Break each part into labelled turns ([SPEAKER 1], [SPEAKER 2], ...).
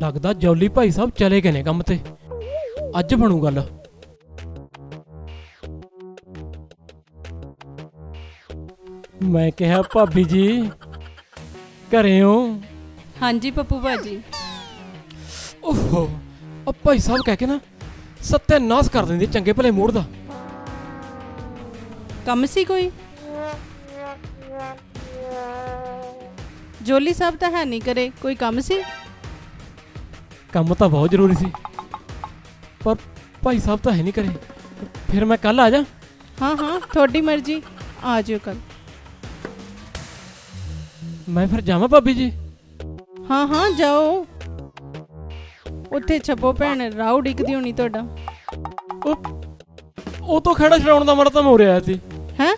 [SPEAKER 1] लगदा जौली भाई साहब चले गए ने काम ते। अज बनू गल। मैं कहा भाभी जी घरे हो?
[SPEAKER 2] हाँ जी पप्पू भाजी।
[SPEAKER 1] ओहो अब भाई साहब कह के ना सत्यानाश कर देंगे चंगे भले मूड दा।
[SPEAKER 2] कम सी कोई? जोली साहब तो है नहीं करे, कोई कम सी?
[SPEAKER 1] कम तो बहुत जरूरी सी पर भाई साहब तो है नहीं करे। फिर मैं कल आ जा?
[SPEAKER 2] हाँ हाँ थोड़ी मर्जी, आ जाओ कल।
[SPEAKER 1] मैं फिर जावा भाभी जी?
[SPEAKER 2] हाँ हाँ जाओ, उत्थे छपो भैन राह डिकदी होनी तुहाडा।
[SPEAKER 1] वो तो खेड़ा छड़ाउण दा मरतम हो रहा थी।
[SPEAKER 2] हैं?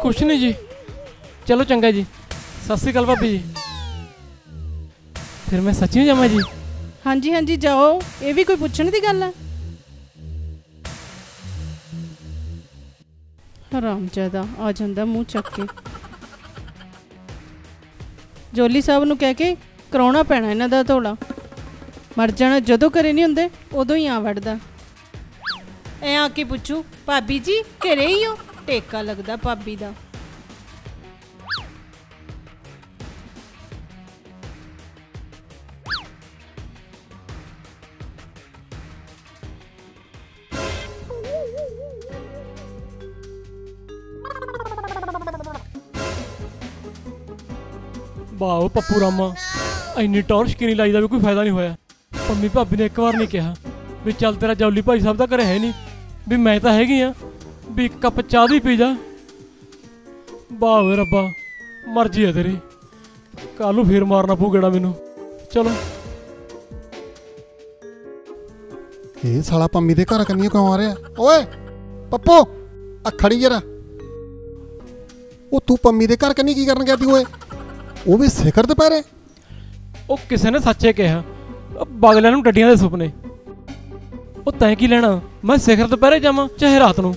[SPEAKER 1] कुछ नहीं जी, चलो चंगा जी, सत श्री अकाल भाभी जी। फिर मैं सच्ची जावा जी?
[SPEAKER 2] हाँ जी जाओ, ये भी कोई पुछण दी गल है? हरामजादा आ जांदा मुंह चक के। जोली साहब नूं कह के कराउणा पैना इन्हां दा धौला। मर जाना जदों घरे नहीं हुंदे उदों ही आ वड़दा। ऐ आके पुछू भाभी जी घरे ही हो? टेका लगदा भाभी दा।
[SPEAKER 1] वाह पप्पू रामा, इन्नी टॉर्च की नहीं लाई दा भी कोई फायदा नहीं होया। मम्मी भाभी ने एक बार नहीं कहा भी चल तेरा जौली भाई साहब का घरे है नहीं, भी मैं तो हैगी हाँ, भी एक कप चाह दी पी जा। वाह वे रब्बा, मर्जी है तेरी, कल फिर मारना पू गेड़ा मैनू। चलो
[SPEAKER 3] ये साला पम्मी दे घर कन्नी क्यों आ रहा? ओए पप्पू आ खड़ी जरा। ओ तू पम्मी दे घर कन्नी की करन गया ती? ओए वो भी सिखर दोपहरे?
[SPEAKER 1] ਉਹ ਕਿਸੇ ਨੇ ਸੱਚੇ ਕਿਹਾ ਬਗਲਿਆਂ ਨੂੰ ਡੱਡੀਆਂ ਦੇ ਸੁਪਨੇ। ਉਹ ਤੈਂ ਕੀ ਲੈਣਾ, ਮੈਂ ਸਿਖਰ ਦੁਪਹਿਰੇ ਜਾਵਾਂ ਚਾਹੇ ਰਾਤ ਨੂੰ।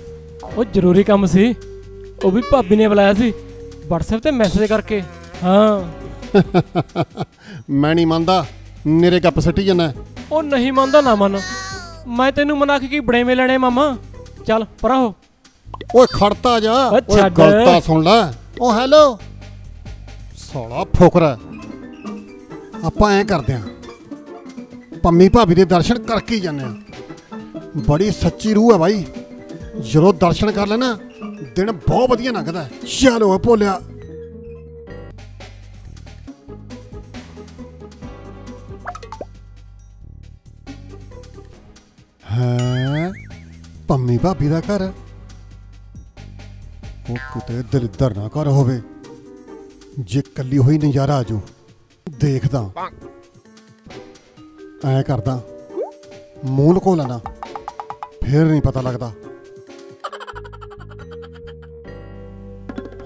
[SPEAKER 1] ਉਹ ਜ਼ਰੂਰੀ ਕੰਮ ਸੀ, ਉਹ ਵੀ ਭਾਬੀ ਨੇ ਬੁਲਾਇਆ ਸੀ WhatsApp ਤੇ ਮੈਸੇਜ ਕਰਕੇ। ਹਾਂ
[SPEAKER 3] ਮੈਂ ਨਹੀਂ ਮੰਨਦਾ, ਮੇਰੇ ਗੱਪ ਸੱਟੀ ਜਾਂਦਾ।
[SPEAKER 1] ਉਹ ਨਹੀਂ ਮੰਨਦਾ ਨਾ ਮੰਨ, ਮੈਂ ਤੈਨੂੰ ਮਨਾ ਕੇ ਕੀ ਬੜੇਵੇਂ ਲੈਣੇ ਮਾਮਾ। ਚੱਲ ਪਰਾਂ ਹੋ।
[SPEAKER 3] ਓਏ ਖੜਤਾ ਜਾ, ਓਏ ਗੱਲ ਤਾਂ ਸੁਣ ਲੈ। ਓ ਹੈਲੋ ਸਾਲਾ ਫੋਕਰਾ, ਆਪਾਂ ਐਂ ਕਰਦੇ ਆਂ ਪੰਮੀ ਭਾਬੀ ਦੇ ਦਰਸ਼ਨ ਕਰਕੇ ਹੀ ਜਾਂਦੇ ਆਂ। ਬੜੀ ਸੱਚੀ ਰੂਹ ਹੈ ਬਾਈ, ਜਦੋਂ ਦਰਸ਼ਨ ਕਰ ਲੈਣਾ ਦਿਨ ਬਹੁਤ ਵਧੀਆ ਲੰਘਦਾ। ਚਲੋ ਭੋਲਿਆ। ਹੈ ਪੰਮੀ ਭਾਬੀ ਦਾ ਘਰ? ਉਹ ਕਿਤੇ ਦਲਿੱਦਰ ਨਾ ਘਰ ਹੋਵੇ, ਜੇ ਕੱਲੀ ਹੋਈ ਨਜ਼ਾਰਾ ਆਜੂ। ਦੇਖਦਾ ਐ ਕਰਦਾ, ਮੂੰਹ ਲੁਕੋ ਲੈਣਾ, ਫਿਰ ਨਹੀਂ ਪਤਾ ਲੱਗਦਾ।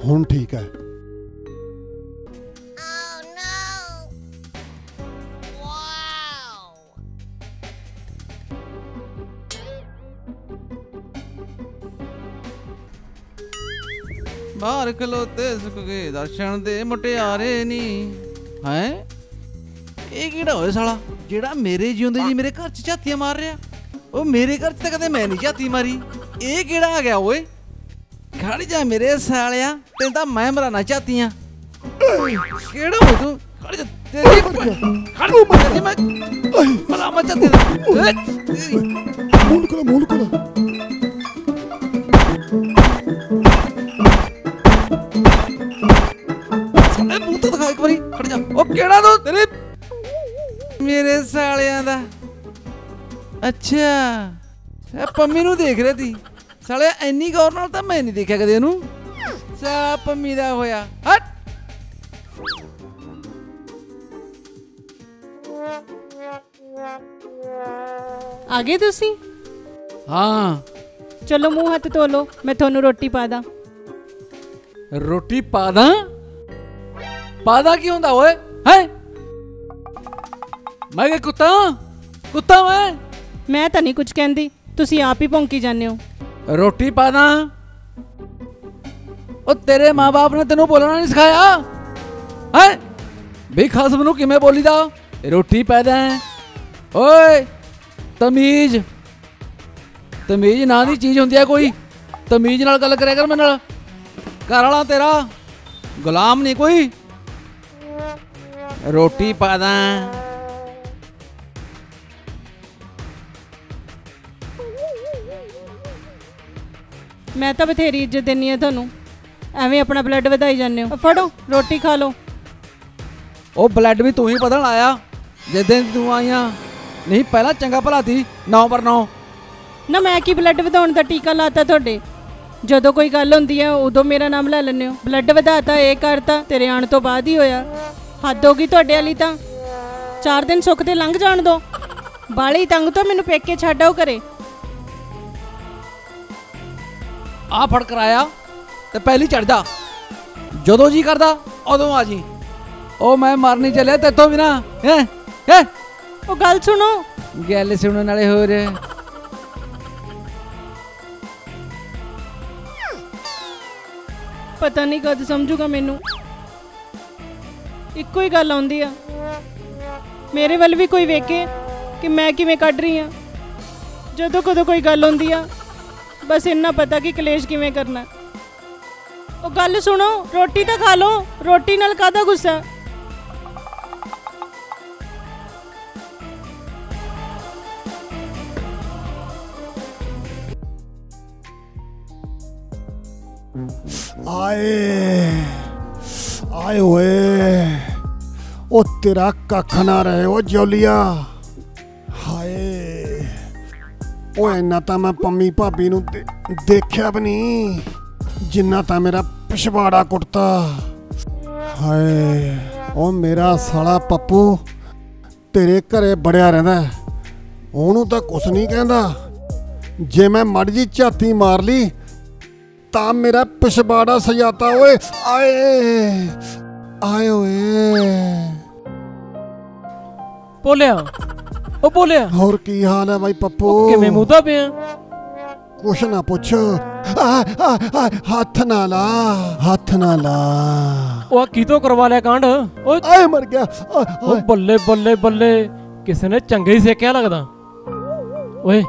[SPEAKER 3] ਹੁਣ ਠੀਕ ਹੈ।
[SPEAKER 4] बाहर खलोते सुख के दर्शन दे मुटियारे नी हैं। ये किहड़ा होए साला जेड़ा मेरे जिउंदे जी मेरे घर च झातियां मार रहा? ओ मेरे घर च कदे मैं नहीं झाती मारी। ये किहड़ा आ गया ओए? खड़ जा मेरे सालिया, तेन तां मैं मराना झातियां। किहड़ा हो तू? खड़ जा तेरी खड़ जा, मैं मरा मचा तेरा।
[SPEAKER 3] मूल को
[SPEAKER 4] एक बारी खड़ जा। ओ केड़ा तू तेरे मेरे सालियां दा? अच्छा पम्मी नू देख रही थी साले, इन्नी गौर नाल तां मैं नहीं देखा कदे इनू। साला पम्मी दा होया। हट
[SPEAKER 2] आ गए तुसी?
[SPEAKER 4] हाँ
[SPEAKER 2] चलो मुंह हाथ धो लो, मैं थोनू रोटी पा दा।
[SPEAKER 4] रोटी पा दा? पादा की होंदा ओए? हैं मैं क्या कुत्ता
[SPEAKER 2] मैं तो नहीं कुछ कहंदी, तुसी आप ही भौंकी जाने हो।
[SPEAKER 4] रोटी पादा? ओ तेरे माँ बाप ने तेनू बोलना नहीं सिखाया? हैं ਬਈ ਖਸਮ ਨੂੰ ਕਿਵੇਂ ਬੋਲੀਦਾ? ਰੋਟੀ ਪੈਦਾ ਓਏ ਤਮੀਜ਼ ਤਮੀਜ਼ ਨਾਂ ਦੀ ਚੀਜ਼ ਹੁੰਦੀ ਆ ਕੋਈ। ਤਮੀਜ਼ ਨਾਲ ਗੱਲ ਕਰਿਆ ਕਰ ਮੇਰੇ ਨਾਲ। ਘਰ ਵਾਲਾ ਤੇਰਾ ਗੁਲਾਮ ਨਹੀਂ ਕੋਈ। ਰੋਟੀ ਪੈਦਾ
[SPEAKER 2] ਮੈਂ ਤਾਂ ਬਥੇਰੀ ਇੱਜ਼ਤ ਦਿੰਨੀ ਆ ਤੁਹਾਨੂੰ, ਐਵੇਂ ਆਪਣਾ ਬਲੱਡ ਵਧਾਈ ਜਾਂਦੇ ਹੋ। ਫੜੋ ਰੋਟੀ ਖਾ ਲਓ।
[SPEAKER 4] ਉਹ ਬਲੱਡ ਵੀ ਤੂੰ ਹੀ ਵਧਣ ਆਇਆ ਜਿੱਦਾਂ ਤੂੰ ਆਈਆਂ। ਨਹੀਂ ਪਹਿਲਾਂ ਚੰਗਾ ਭਲਾ ਤੀ 9/9।
[SPEAKER 2] ਨਾ ਮੈਂ ਕੀ ਬਲੱਡ ਵਧਾਉਣ ਦਾ ਟੀਕਾ ਲਾਤਾ ਤੁਹਾਡੇ? ਜਦੋਂ ਕੋਈ ਗੱਲ ਹੁੰਦੀ ਹੈ ਉਦੋਂ ਮੇਰਾ ਨਾਮ ਲੈ ਲੈਂਦੇ ਹੋ। ਬਲੱਡ ਵਧਾਤਾ ਇਹ ਕਰਤਾ ਤੇਰੇ ਆਉਣ ਤੋਂ ਬਾਅਦ ਹੀ ਹੋਇਆ। ਹੱਦ ਹੋ ਗਈ ਤੁਹਾਡੇ ਵਾਲੀ ਤਾਂ। 4 ਦਿਨ ਸੁੱਖ ਤੇ ਲੰਘ ਜਾਣ ਦੋ। ਬਾਲੀ ਤੰਗ ਤੋਂ ਮੈਨੂੰ ਪੇਕੇ ਛੱਡ ਆਓ ਘਰੇ।
[SPEAKER 4] ਆ ਫੜ ਕਰਾਇਆ ਤੇ ਪਹਿਲੀ ਚੜ ਜਾ। ਜਦੋਂ ਜੀ ਕਰਦਾ ਉਦੋਂ ਆ ਜੀ। ਉਹ ਮੈਂ ਮਰਨੀ ਚੱਲਿਆ ਤੇਤੋਂ ਬਿਨਾ। ਹੈ
[SPEAKER 2] ਉਹ ਗੱਲ ਸੁਣੋ।
[SPEAKER 4] ਗੱਲ ਸੁਣਨ ਵਾਲੇ ਹੋਰ
[SPEAKER 2] ਪਤਾ ਨਹੀਂ ਕਦ ਸਮਝੂਗਾ ਮੈਨੂੰ। ਇੱਕੋ ਹੀ ਗੱਲ ਆਉਂਦੀ ਆ, ਮੇਰੇ ਵੱਲ ਵੀ ਕੋਈ ਵੇਖੇ ਕਿ ਮੈਂ ਕਿਵੇਂ ਕੱਢ ਰਹੀ ਆ। ਜਦੋਂ ਕਦੋਂ ਕੋਈ ਗੱਲ ਹੁੰਦੀ ਆ ਬਸ ਇੰਨਾ ਪਤਾ ਕਿ ਕਲੇਸ਼ ਕਿਵੇਂ ਕਰਨਾ। ਉਹ ਗੱਲ ਸੁਣੋ, ਰੋਟੀ ਤਾਂ ਖਾ ਲਓ। ਰੋਟੀ ਨਾਲ ਕਾਹਦਾ ਗੁੱਸਾ?
[SPEAKER 3] ਆਏ ਆਏ ਓਏ, ਉਹ ਤੇਰਾ ਕੱਖ ਨਾ ਰਹੇ ਉਹ ਜੋਲੀਆ। ਹਾਏ ਉਹ ਇੰਨਾ ਤਾਂ ਮੈਂ ਪੰਮੀ ਭਾਬੀ ਨੂੰ ਦੇਖਿਆ ਵੀ ਨਹੀਂ ਜਿੰਨਾ ਤਾਂ ਮੇਰਾ ਪਿਛਵਾੜਾ ਕੁੱਟਤਾ। ਹਾਏ ਉਹ ਮੇਰਾ ਸਾਲਾ ਪੱਪੂ ਤੇਰੇ ਘਰੇ ਬੜਿਆ ਰਹਿੰਦਾ, ਉਹਨੂੰ ਤਾਂ ਕੁਛ ਨਹੀਂ ਕਹਿੰਦਾ। ਜੇ ਮੈਂ ਮੜ ਜੀ ਝਾਤੀ ਮਾਰ ਲਈ ਤਾਂ ਮੇਰਾ ਪਿਛਵਾੜਾ ਸਜਾਤਾ। ਓਏ ਆਏ ਆਏ ਓਏ।
[SPEAKER 1] ਬੋਲਿਆ ਉਹ ਬੋਲਿਆ।
[SPEAKER 3] ਹੋਰ ਕੀ ਹਾਲ ਹੈ ਬਾਈ ਪੱਪੂ?
[SPEAKER 1] ਕਿਵੇਂ ਮੂੰਹਦਾ ਪਿਆ?
[SPEAKER 3] ਕੁਛ ਨਾ ਪੁੱਛ। ਹੱਥ ਨਾ ਲਾ, ਹੱਥ ਨਾ ਲਾ।
[SPEAKER 1] ਉਹ ਕੀ ਤੋਂ ਕਰਵਾ ਲਿਆ ਕਾਂਡ?
[SPEAKER 3] ਆਏ ਮਰ ਗਿਆ।
[SPEAKER 1] ਉਹ ਬੱਲੇ ਬੱਲੇ ਬੱਲੇ, ਕਿਸੇ ਨੇ ਚੰਗੇ ਹੀ ਸੇਕਿਆ ਲੱਗਦਾ। ਓਏ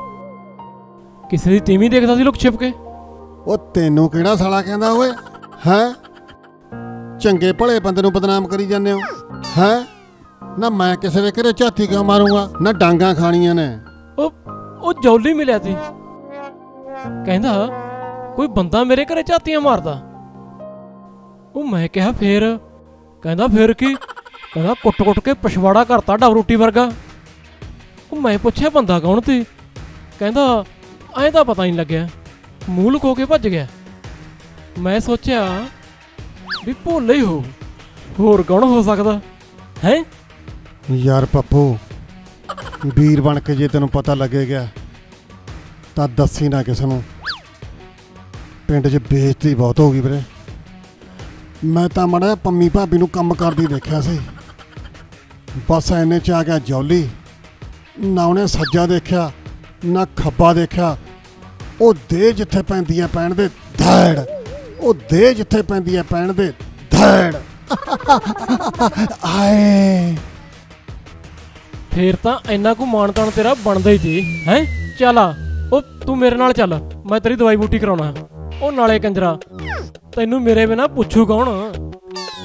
[SPEAKER 1] ਕਿਸੇ ਦੀ ਤੀਵੀਂ ਦੇਖਦਾ ਸੀ ਲੁਕ ਛਿਪ ਕੇ।
[SPEAKER 3] ਉਹ ਤੈਨੂੰ ਕਿਹੜਾ ਸਾਲਾ ਕਹਿੰਦਾ ਓਏ? ਹੈਂ ਚੰਗੇ ਭਲੇ ਬੰਦੇ ਨੂੰ ਬਦਨਾਮ ਕਰੀ ਜਾਂਦੇ ਹੋ। ਹੈਂ ਨਾ ਮੈਂ ਕਿਸੇ ਦੇ ਘਰੇ ਝਾਤੀ ਕਿਉਂ ਮਾਰੂੰਗਾ? ਨਾ ਡਾਂਗਾਂ ਖਾਣੀਆਂ ਨੇ।
[SPEAKER 1] ਉਹ ਜੌਲੀ ਮਿਲਿਆ ਸੀ, ਕਹਿੰਦਾ ਕੋਈ ਬੰਦਾ ਮੇਰੇ ਘਰੇ ਝਾਤੀਆਂ ਮਾਰਦਾ। ਉਹ ਮੈਂ ਕਿਹਾ ਫੇਰ? ਕਹਿੰਦਾ ਫੇਰ ਕੀ? ਕਹਿੰਦਾ ਕੁੱਟ ਕੁੱਟ ਕੇ ਪਿਛਵਾੜਾ ਕਰਤਾ ਡਬ ਰੋਟੀ ਵਰਗਾ। ਉਹ ਮੈਂ ਪੁੱਛਿਆ ਬੰਦਾ ਕੌਣ ਸੀ? ਕਹਿੰਦਾ ਐਂ ਤਾਂ ਪਤਾ ਨਹੀਂ ਲੱਗਿਆ, ਮੂੰਹ ਲੁਕੋ ਕੇ ਭੱਜ ਗਿਆ। ਮੈਂ ਸੋਚਿਆ ਵੀ ਭੋਲੇ ਹੀ ਹੋ, ਹੋਰ ਕੌਣ ਹੋ ਸਕਦਾ ਹੈ?
[SPEAKER 3] ਯਾਰ ਪੱਪੂ ਵੀਰ ਬਣ ਕੇ ਜੇ ਤੈਨੂੰ ਪਤਾ ਲੱਗੇ ਗਿਆ ਤਾਂ ਦੱਸੀ ਨਾ ਕਿਸੇ ਨੂੰ। ਪਿੰਡ 'ਚ ਬੇਇੱਜ਼ਤੀ ਬਹੁਤ ਹੋ ਗਈ ਵੀਰੇ। ਮੈਂ ਤਾਂ ਮੜਾ ਪੰਮੀ ਭਾਬੀ ਨੂੰ ਕੰਮ ਕਰਦੀ ਦੇਖਿਆ ਸੀ, ਬਸ ਐਨੇ 'ਚ ਆ ਗਿਆ ਜੌਲੀ। ਨਾ ਉਹਨੇ ਸੱਜਾ ਦੇਖਿਆ ਨਾ ਖੱਬਾ ਦੇਖਿਆ। ਉਹ ਦੇ ਜਿੱਥੇ ਪੈਂਦੀ ਹੈ ਪੈਣ ਦੇ ਧੈੜ, ਉਹ ਦੇ ਜਿੱਥੇ ਪੈਂਦੀ ਹੈ ਪੈਣ ਦੇ ਧੈੜ। ਆਏ
[SPEAKER 1] ਫੇਰ ਤਾਂ ਇੰਨਾ ਕੁ ਮਾਣ ਤਾਣ ਤੇਰਾ ਬਣਦਾ ਹੀ ਸੀ ਹੈ। ਚੱਲ ਆ, ਉਹ ਤੂੰ ਮੇਰੇ ਨਾਲ ਚੱਲ, ਮੈਂ ਤੇਰੀ ਦਵਾਈ ਬੂਟੀ ਕਰਾਉਣਾ। ਉਹ ਨਾਲੇ ਕੰਜਰਾ ਤੈਨੂੰ ਮੇਰੇ ਬਿਨਾ ਪੁੱਛੂ ਕੌਣ?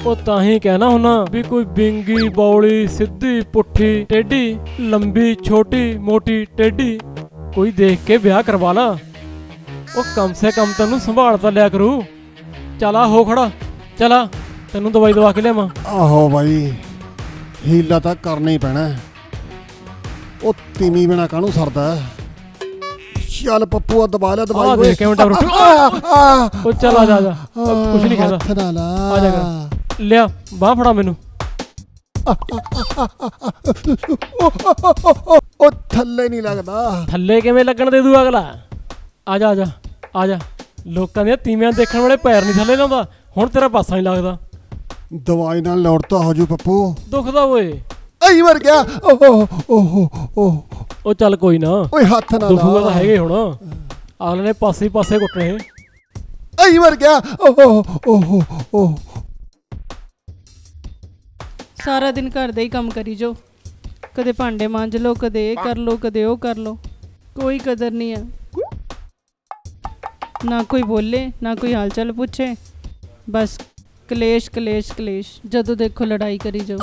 [SPEAKER 1] ਉਹ ਤਾਂ ਹੀ ਕਹਿਣਾ ਹੁੰਨਾ ਵੀ ਕੋਈ ਬਿੰਗੀ ਬੌਲੀ ਸਿੱਧੀ ਪੁੱਠੀ ਟੇਢੀ ਲੰਬੀ ਛੋਟੀ ਮੋਟੀ ਟੇਢੀ ਕੋਈ ਦੇਖ ਕੇ ਵਿਆਹ ਕਰਵਾ ਲਾ। ਉਹ ਕਮ ਸੇ ਕਮ ਤੈਨੂੰ ਸੰਭਾਲ ਤਾਂ ਲਿਆ ਕਰੂ। ਚੱਲ ਆ ਹੋ ਖੜਾ, ਚੱਲ ਆ ਤੈਨੂੰ ਦਵਾਈ ਦਵਾ ਕੇ ਲਿਆਵਾਂ।
[SPEAKER 3] ਆਹੋ ਬਾਈ ਹੀਲਾ ਤਾਂ ਕਰਨਾ ਹੀ ਪੈਣਾ। ਉਹ ਤੀਵੀਂ ਬਿਨਾ ਕਾਹਨੂੰ ਸਰਦਾ? ਚੱਲ ਪੱਪੂ ਆ ਦਬਾ ਲੈ ਦਵਾਈ।
[SPEAKER 1] ਦੇਖ ਕਿਵੇਂ ਟੱਪ ਉਹ ਚੱਲ ਆ ਜਾ, ਕੁਛ ਨਹੀਂ ਕਹਿੰਦਾ। ਆ ਜਾ ਲਿਆ ਬਾਹ ਫੜਾ ਮੈਨੂੰ।
[SPEAKER 3] ਉਹ ਥੱਲੇ ਨਹੀਂ ਲੱਗਦਾ।
[SPEAKER 1] ਥੱਲੇ ਕਿਵੇਂ ਲੱਗਣ ਦੇ ਦੂ ਅਗਲਾ? ਆ ਜਾ ਆ ਜਾ ਆ ਜਾ। ਲੋਕਾਂ ਦੀਆਂ ਤੀਵੀਆਂ ਦੇਖਣ ਵਾਲੇ ਪੈਰ ਨਹੀਂ ਥੱਲੇ ਲਾਉਂਦਾ, ਹੁਣ ਤੇਰਾ ਪਾਸਾ ਨਹੀਂ ਲੱਗਦਾ।
[SPEAKER 3] ਦਵਾਈ ਨਾਲ ਲੋੜ ਤਾਂ ਹੋ ਜੂ ਪੱਪੂ।
[SPEAKER 1] ਦੁਖਦਾ ਓਏ।
[SPEAKER 3] ਆਈ ਮਰ ਗਿਆ।
[SPEAKER 1] ਉਹ ਚੱਲ ਕੋਈ ਨਾ,
[SPEAKER 3] ਓਏ ਹੱਥ ਨਾਲ
[SPEAKER 1] ਦੁਖੂਗਾ ਤਾਂ ਹੈਗੇ ਹੁਣ। ਅਗਲੇ ਨੇ ਪਾਸੇ ਪਾਸੇ ਕੁੱਟਣੇ।
[SPEAKER 3] ਆਈ ਮਰ ਗਿਆ।
[SPEAKER 2] ਸਾਰਾ ਦਿਨ ਘਰ ਦਾ ਹੀ ਕੰਮ ਕਰੀ ਜਾਓ। ਕਦੇ ਭਾਂਡੇ ਮਾਂਜ ਲਓ, ਕਦੇ ਇਹ ਕਰ ਲਓ, ਕਦੇ ਉਹ ਕਰ ਲਓ। ਕੋਈ ਕਦਰ ਨਹੀਂ ਆ। ਨਾ ਕੋਈ ਬੋਲੇ, ਨਾ ਕੋਈ ਹਾਲ ਚਾਲ ਪੁੱਛੇ। ਬਸ ਕਲੇਸ਼ ਕਲੇਸ਼ ਕਲੇਸ਼, ਜਦੋਂ ਦੇਖੋ ਲੜਾਈ ਕਰੀ ਜਾਓ।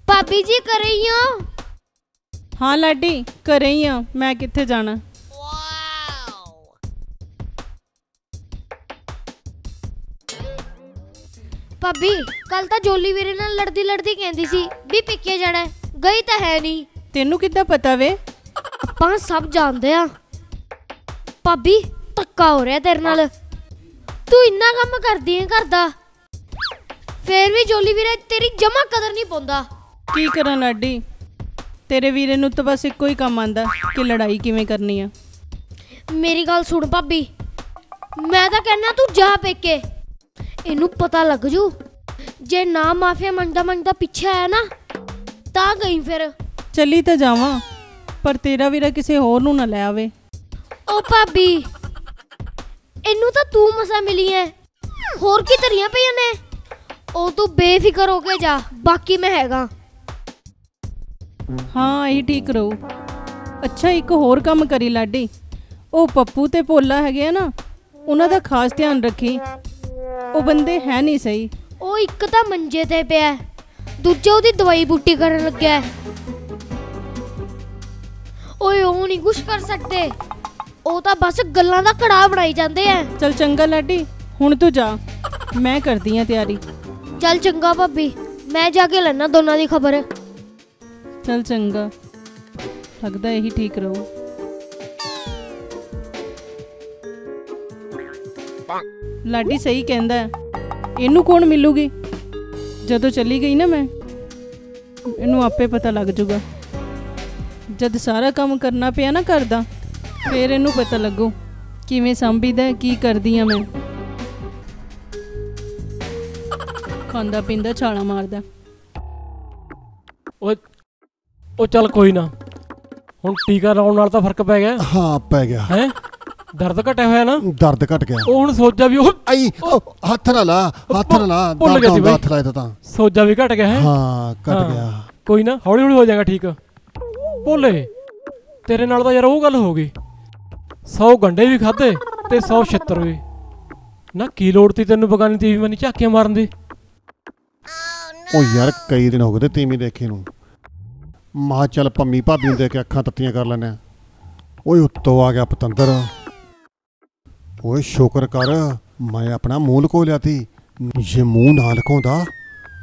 [SPEAKER 5] ਭਾਬੀ ਜੀ ਕਰ ਰਹੀ ਹੋ?
[SPEAKER 2] ਹਾਂ ਲਾਡੀ, ਘਰੇ ਹੀ ਆ। ਮੈਂ ਕਿੱਥੇ ਜਾਣਾ।
[SPEAKER 5] ਭਾਬੀ ਕੱਲ ਤਾਂ ਜੋਲੀ ਵੀਰੇ ਨਾਲ ਲੜਦੀ ਲੜਦੀ ਕਹਿੰਦੀ ਸੀ ਵੀ ਪਿੱਕੇ ਜਾਣਾ, ਗਈ ਤਾਂ ਹੈ ਨਹੀਂ।
[SPEAKER 2] ਤੈਨੂੰ ਕਿੱਦਾਂ ਪਤਾ ਵੇ?
[SPEAKER 5] ਆਪਾਂ ਸਭ ਜਾਣਦੇ ਆ। ਭਾਬੀ ਧੱਕਾ ਹੋ ਰਿਹਾ ਤੇਰੇ ਨਾਲ। ਤੂੰ ਇੰਨਾ ਕੰਮ ਕਰਦੀ ਹੈ ਘਰ ਦਾ, ਫੇਰ ਵੀ ਜੋਲੀ ਵੀਰੇ ਤੇਰੀ ਜਮਾ ਕਦਰ ਨਹੀਂ ਪਾਉਂਦਾ।
[SPEAKER 2] ਕੀ ਕਰਾਂ ਲਾਡੀ, ਤੇਰੇ ਵੀਰੇ ਨੂੰ ਤਾਂ ਬਸ ਇੱਕੋ ਹੀ ਕੰਮ ਆਂਦਾ ਕਿ ਲੜਾਈ ਕਿਵੇਂ ਕਰਨੀ ਆ।
[SPEAKER 5] ਮੇਰੀ ਗੱਲ ਸੁਣ ਭਾਬੀ, ਮੈਂ ਤਾਂ ਕਹਿਣਾ ਤੂੰ ਜਾ ਪੇਕੇ। ਇਹਨੂੰ ਪਤਾ ਲੱਗ ਜੂ ਜੇ ਨਾ ਮਾਫੀਆ ਮੰਗਦਾ ਪਿੱਛੇ ਆਇਆ ਨਾ ਤਾਂ ਗਈ ਫਿਰ।
[SPEAKER 2] ਚੱਲੀ ਤਾਂ ਜਾਵਾਂ, ਪਰ ਤੇਰਾ ਵੀਰਾ ਕਿਸੇ ਹੋਰ ਨੂੰ ਨਾ ਲੈ ਆਵੇ।
[SPEAKER 5] ਓ ਭਾਬੀ, ਇਹਨੂੰ ਤਾਂ ਤੂੰ ਮਸਾ ਮਿਲੀ ਐ, ਹੋਰ ਕੀ ਧਰੀਆਂ ਪਈਆਂ ਨੇ। ਉਹ ਤੂੰ ਬੇਫਿਕਰ ਹੋ ਕੇ ਜਾ, ਬਾਕੀ ਮੈਂ ਹੈਗਾ।
[SPEAKER 2] ਹਾਂ ਇਹੀ ਠੀਕ ਰਹੂ। ਅੱਛਾ ਇੱਕ ਹੋਰ ਕੰਮ ਕਰੀ ਲਾਡੀ, ਉਹ ਪੱਪੂ ਤੇ ਭੋਲਾ ਹੈਗੇ ਆ ਨਾ, ਉਹਨਾਂ ਦਾ ਖਾਸ ਧਿਆਨ ਰੱਖੀ। ਉਹ ਬੰਦੇ ਹੈ ਨਹੀਂ ਸਹੀ।
[SPEAKER 5] ਉਹ ਇੱਕ ਤਾਂ ਮੰਜੇ ਤੇ ਪਿਆ, ਦੂਜਾ ਉਹਦੀ ਦਵਾਈ ਬੂਟੀ ਕਰਨ ਲੱਗਿਆ। ਓਏ ਉਹ ਨਹੀਂ ਕੁਛ ਕਰ ਸਕਦੇ, ਉਹ ਤਾਂ ਬਸ ਗੱਲਾਂ ਦਾ ਕੜਾਹ ਬਣਾਈ ਜਾਂਦੇ ਐ।
[SPEAKER 2] ਚਲ ਚੰਗਾ ਲਾਡੀ, ਹੁਣ ਤੂੰ ਜਾ, ਮੈਂ ਕਰਦੀ ਆ ਤਿਆਰੀ।
[SPEAKER 5] ਚੱਲ ਚੰਗਾ ਭਾਬੀ, ਮੈਂ ਜਾ ਕੇ ਲੈਣਾ ਦੋਨਾਂ ਦੀ ਖਬਰ।
[SPEAKER 2] ਚਲ ਚੰਗਾ, ਲੱਗਦਾ ਇਹੀ ਠੀਕ ਰਹੂ। ਲਾਡੀ ਸਹੀ ਕਹਿੰਦਾ ਹੈ, ਇਹਨੂੰ ਕੌਣ ਮਿਲੂਗੀ। ਜਦੋਂ ਚਲੀ ਗਈ ਨਾ ਮੈਂ, ਇਹਨੂੰ ਆਪੇ ਪਤਾ ਲੱਗ ਜਾਊਗਾ। ਜਦ ਸਾਰਾ ਕੰਮ ਕਰਨਾ ਪਿਆ ਨਾ ਘਰ ਦਾ, ਫੇਰ ਇਹਨੂੰ ਪਤਾ ਲੱਗੂ ਕਿਵੇਂ ਸੰਭੀਦਾ, ਕੀ ਕਰਦੀ ਆ ਮੈਂ। ਖਾਂਦਾ ਪੀਂਦਾ ਛਾਲਾ ਮਾਰਦਾ।
[SPEAKER 1] ਉਹ ਚੱਲ ਕੋਈ ਨਾ, ਹੁਣ ਟੀਕਾ ਲਾਉਣ ਨਾਲ ਤਾਂ ਫਰਕ ਪੈ ਗਿਆ।
[SPEAKER 3] ਹਾਂ ਪੈ ਗਿਆ।
[SPEAKER 1] ਹੈ ਦਰਦ ਘਟਿਆ ਹੋਇਆ ਨਾ?
[SPEAKER 3] ਦਰਦ ਘਟ ਗਿਆ।
[SPEAKER 1] ਉਹ ਹੁਣ ਸੋਜਾ ਵੀ
[SPEAKER 3] ਆਈ ਹੱਥ ਨਾ ਲਾ, ਹੱਥ ਨਾ ਲਾ,
[SPEAKER 1] ਭੁੱਲ ਗਿਆ ਸੀ ਬਈ।
[SPEAKER 3] ਹੱਥ ਲਾਇਆ ਤਾਂ
[SPEAKER 1] ਸੋਜਾ ਵੀ ਘਟ ਗਿਆ ਹੈ।
[SPEAKER 3] ਹਾਂ ਘਟ ਗਿਆ।
[SPEAKER 1] ਕੋਈ ਨਾ, ਹੌਲੀ ਹੌਲੀ ਹੋ ਜਾਏਗਾ ਠੀਕ। ਭੋਲੇ ਤੇਰੇ ਨਾਲ ਤਾਂ ਯਾਰ ਉਹ ਗੱਲ ਹੋ ਗਈ, 100 ਗੰਡੇ ਵੀ ਖਾਦੇ ਤੇ 100 ਛਿੱਤਰ ਵੀ ਨਾ। ਕੀ ਲੋੜ ਤੀ ਤੈਨੂੰ ਬਗਾਨੀ ਟੀਵੀ ਮਨੀ ਝਾਕੀਆਂ ਮਾਰਨ ਦੀ?
[SPEAKER 3] ਉਹ ਯਾਰ ਕਈ ਦਿਨ ਹੋ ਗਏ ਤੇ ਤੀਵੀਂ ਦੇਖੀ ਨੂੰ। ਮਾਂ ਚੱਲ ਪੰਮੀ ਭਾਬੀ ਨੂੰ ਦੇਖ ਕੇ ਅੱਖਾਂ ਤੱਤੀਆਂ ਕਰ ਲੈਂਦੇ ਆ। ਓਏ ਉੱਤੋਂ ਆ ਗਿਆ ਪਤੰਦਰ। ਓਏ ਸ਼ੁਕਰ ਕਰ ਮੈਂ ਆਪਣਾ ਮੂੰਹ ਲਕੋ ਲਿਆ ਤੀ। ਜੇ ਮੂੰਹ ਨਾ ਲਕਾਉਂਦਾ